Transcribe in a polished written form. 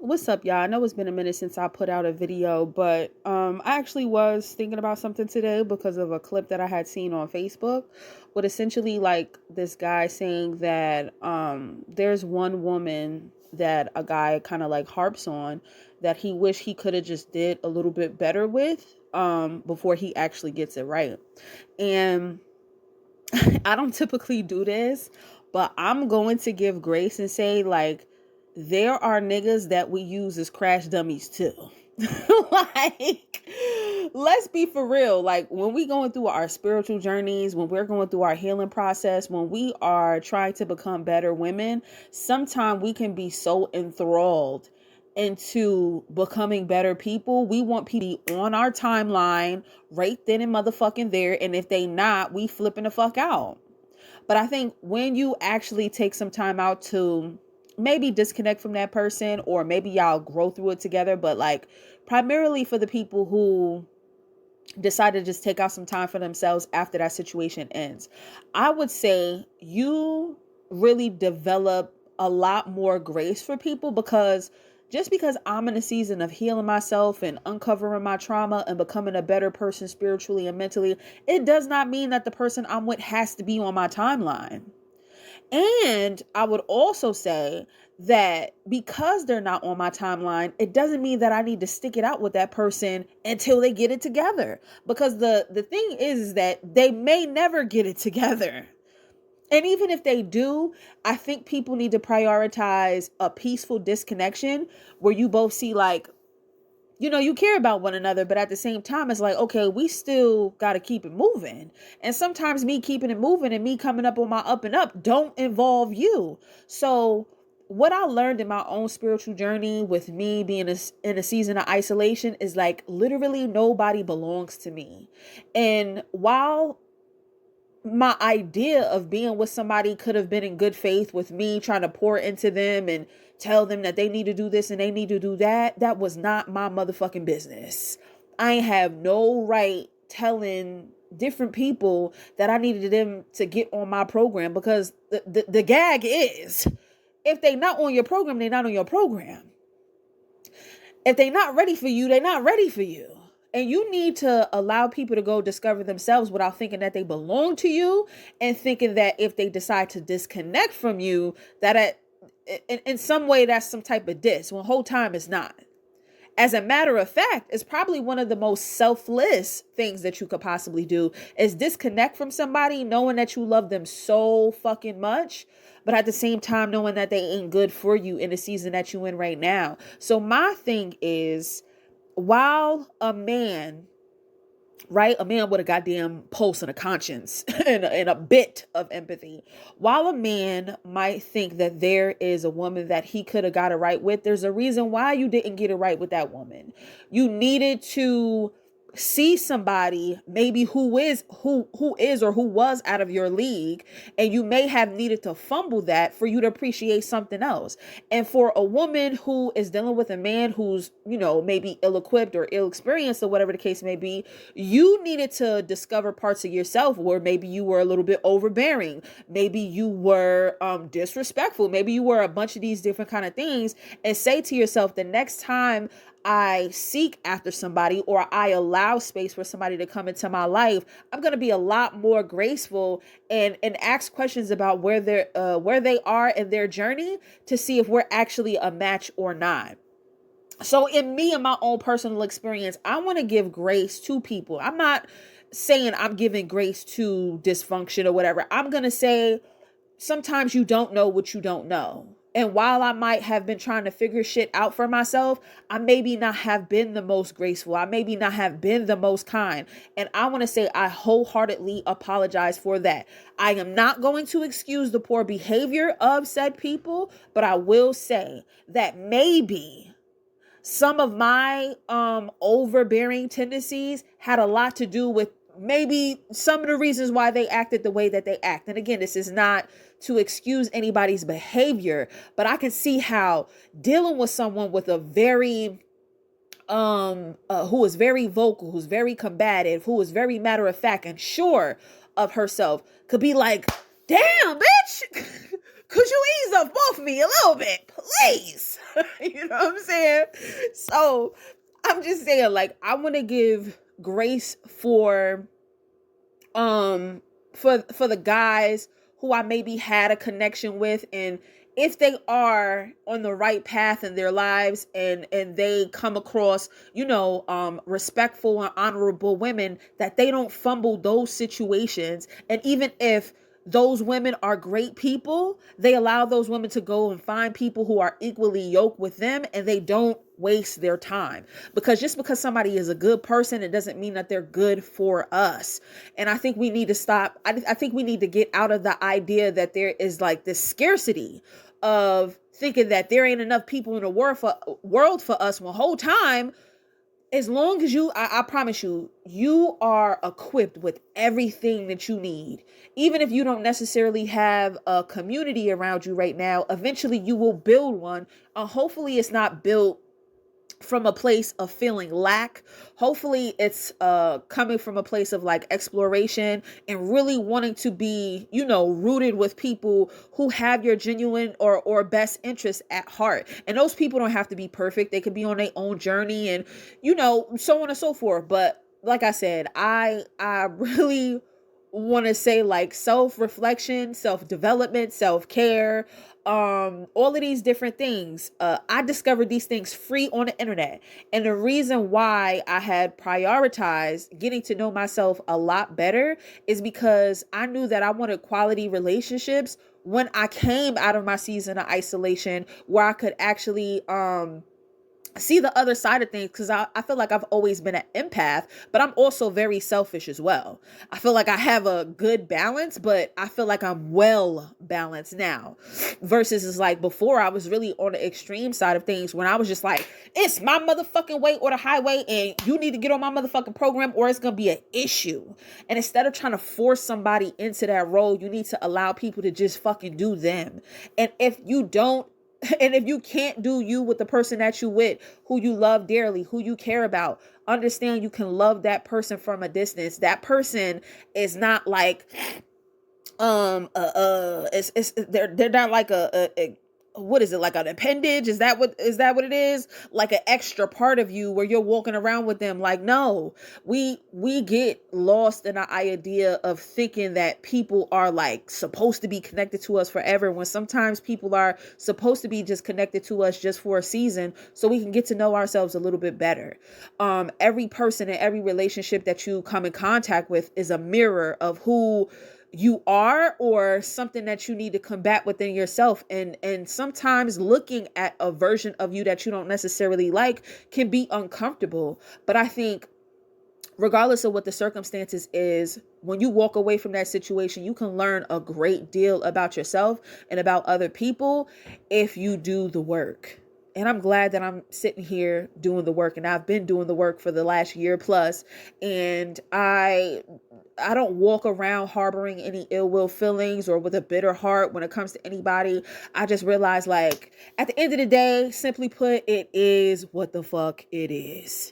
What's up, y'all? I know it's been a minute since I put out a video, but I actually was thinking about something today because of a clip that I had seen on Facebook with essentially like this guy saying that there's one woman that a guy kind of like harps on that he wish he could have just did a little bit better with before he actually gets it right. And I don't typically do this, but I'm going to give grace and say, like, there are niggas that we use as crash dummies too. Like, let's be for real. Like, when we going through our spiritual journeys, when we're going through our healing process, when we are trying to become better women, sometimes we can be so enthralled into becoming better people. We want people to be on our timeline right then and motherfucking there. And if they not, we flipping the fuck out. But I think when you actually take some time out to maybe disconnect from that person, or maybe y'all grow through it together, but like primarily for the people who decide to just take out some time for themselves after that situation ends, I would say you really develop a lot more grace for people, because just because I'm in a season of healing myself and uncovering my trauma and becoming a better person spiritually and mentally, it does not mean that the person I'm with has to be on my timeline. And I would also say that because they're not on my timeline, it doesn't mean that I need to stick it out with that person until they get it together. Because the thing is that they may never get it together. And even if they do, I think people need to prioritize a peaceful disconnection where you both see, like, you care about one another, but at the same time, it's like, okay, we still got to keep it moving. And sometimes me keeping it moving and me coming up on my up and up don't involve you. So what I learned in my own spiritual journey with me being in a season of isolation is like literally nobody belongs to me. And while my idea of being with somebody could have been in good faith with me trying to pour into them and tell them that they need to do this and they need to do that, that was not my motherfucking business. I have no right telling different people that I needed them to get on my program, because the gag is, if they not on your program, they not on your program. If they not ready for you, they not ready for you. And you need to allow people to go discover themselves without thinking that they belong to you, and thinking that if they decide to disconnect from you, that in some way that's some type of diss, when whole time it's not. As a matter of fact, it's probably one of the most selfless things that you could possibly do, is disconnect from somebody knowing that you love them so fucking much, but at the same time knowing that they ain't good for you in the season that you in right now. So my thing is, while a man, right, a man with a goddamn pulse and a conscience and a bit of empathy, while a man might think that there is a woman that he could have got it right with, there's a reason why you didn't get it right with that woman. You needed to see somebody maybe who is or who was out of your league, and you may have needed to fumble that for you to appreciate something else. And for a woman who is dealing with a man who's, maybe ill-equipped or ill-experienced or whatever the case may be, you needed to discover parts of yourself where maybe you were a little bit overbearing, maybe you were disrespectful, maybe you were a bunch of these different kind of things, and say to yourself, the next time I seek after somebody, or I allow space for somebody to come into my life, I'm going to be a lot more graceful and ask questions about where they are in their journey, to see if we're actually a match or not. So in me and my own personal experience, I want to give grace to people. I'm not saying I'm giving grace to dysfunction or whatever. I'm going to say sometimes you don't know what you don't know. And while I might have been trying to figure shit out for myself, I maybe not have been the most graceful. I maybe not have been the most kind. And I want to say I wholeheartedly apologize for that. I am not going to excuse the poor behavior of said people, but I will say that maybe some of my overbearing tendencies had a lot to do with maybe some of the reasons why they acted the way that they act. And again, this is not to excuse anybody's behavior, but I can see how dealing with someone with a very who is very vocal, who's very combative, who is very matter of fact and sure of herself, could be like, damn bitch, could you ease up off me a little bit, please? You know what I'm saying? So I'm just saying, like, I want to give grace um for the guys who I maybe had a connection with, and if they are on the right path in their lives and they come across, respectful and honorable women, that they don't fumble those situations. And even if those women are great people, they allow those women to go and find people who are equally yoked with them, and they don't waste their time. Because just because somebody is a good person, it doesn't mean that they're good for us. And I think we need to stop. I think we need to get out of the idea that there is like this scarcity of thinking that there ain't enough people in the world for us. One whole time, as long as I promise you, you are equipped with everything that you need. Even if you don't necessarily have a community around you right now, eventually you will build one. Hopefully it's not built from a place of feeling lack. Hopefully it's coming from a place of like exploration and really wanting to be, rooted with people who have your genuine or best interests at heart. And those people don't have to be perfect. They could be on their own journey and, so on and so forth. But like I said, I really want to say, like, self-reflection, self-development, self-care, all of these different things. I discovered these things free on the internet. And the reason why I had prioritized getting to know myself a lot better is because I knew that I wanted quality relationships when I came out of my season of isolation, where I could actually see the other side of things. Because I feel like I've always been an empath, but I'm also very selfish as well. I feel like I have a good balance, but I feel like I'm well balanced now, versus it's like before I was really on the extreme side of things, when I was just like, it's my motherfucking way or the highway, and you need to get on my motherfucking program or it's gonna be an issue. And instead of trying to force somebody into that role, you need to allow people to just fucking do them. And if you can't do you with the person that you with, who you love dearly, who you care about, understand you can love that person from a distance. That person is not like, they're not like a what is it, like an appendage? Is that what it is? Like an extra part of you where you're walking around with them. Like, no, we get lost in the idea of thinking that people are like supposed to be connected to us forever, when sometimes people are supposed to be just connected to us just for a season so we can get to know ourselves a little bit better. Every person and every relationship that you come in contact with is a mirror of who you are, or something that you need to combat within yourself. And sometimes looking at a version of you that you don't necessarily like can be uncomfortable. But I think regardless of what the circumstances is, when you walk away from that situation, you can learn a great deal about yourself and about other people if you do the work. And I'm glad that I'm sitting here doing the work, and I've been doing the work for the last year plus. And I don't walk around harboring any ill will feelings or with a bitter heart when it comes to anybody. I just realized, like, at the end of the day, simply put, it is what the fuck it is.